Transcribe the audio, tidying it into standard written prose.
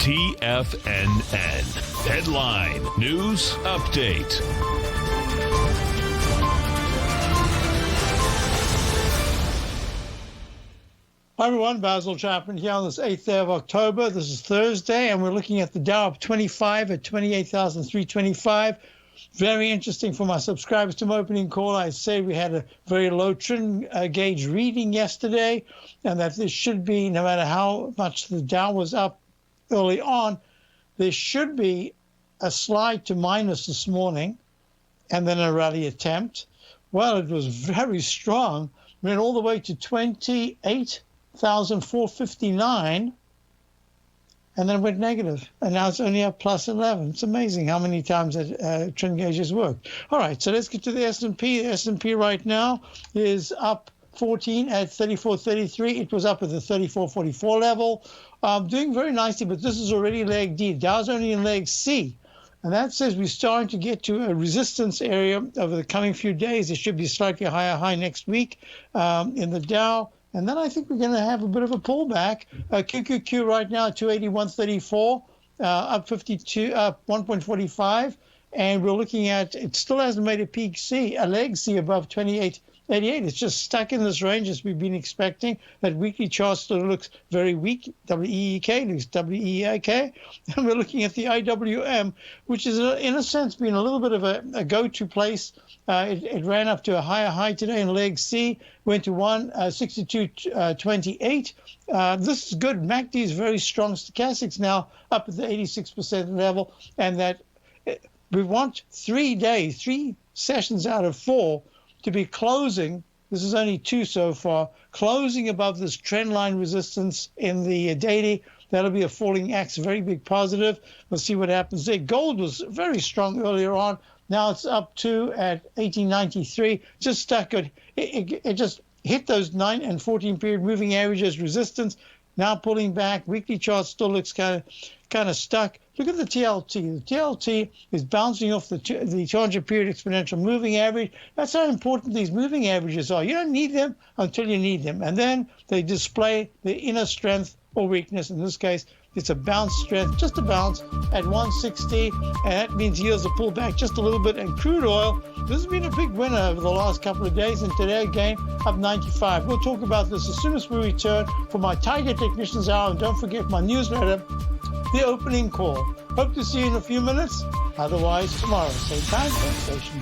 TFNN. Headline News Update. Hi everyone, Basil Chapman here on this 8th day of October. This is Thursday, and we're looking at the Dow up 25 at 28,325. Very interesting for my subscribers to my opening call. I say we had a very low trend gauge reading yesterday, and that there should be, no matter how much the Dow was up early on, there should be a slide to minus this morning and then a rally attempt. Well, it was very strong. Went all the way to 28,459, and then went negative, and now it's only up plus 11. It's amazing how many times that trend gauges work. All right, so let's get to the S&P. The S&P right now is up 14 at 34.33. It was up at the 34.44 level, doing very nicely, but this is already leg D. Dow's only in leg C. And that says we're starting to get to a resistance area over the coming few days. It should be slightly higher high next week in the Dow. And then I think we're going to have a bit of a pullback. QQQ right now, 281.34, up 52, up 1.45. And we're looking at, it still hasn't made a peak C, a leg C above 28.88. It's just stuck in this range as we've been expecting. That weekly chart still looks very weak. WEEK looks WEEK. And we're looking at the IWM, which is in a sense been a little bit of a go-to place. It ran up to a higher high today in leg C, went to 162.28. This is good. MACD is very strong. Stochastics now up at the 86% level, and that we want 3 days, 3 sessions out of 4 to be closing. This is only 2 so far, closing above this trend line resistance in the daily. That'll be a falling axe, very big positive. We'll see what happens there. Gold was very strong earlier on. Now it's up to at 1893. Just stuck it. It just hit those 9 and 14 period moving averages resistance. Now pulling back. Weekly chart still looks kind of stuck. Look at the TLT. The TLT is bouncing off the 200 period exponential moving average. That's how important these moving averages are. You don't need them until you need them. And then they display the inner strength or weakness. In this case, it's a bounce strength, just a bounce at 160, and that means yields are pulled back just a little bit. And crude oil, this has been a big winner over the last couple of days, and today again up 95. We'll talk about this as soon as we return for my Tiger Technicians Hour, and don't forget my newsletter, The Opening Call. Hope to see you in a few minutes. Otherwise, tomorrow, same time, same station.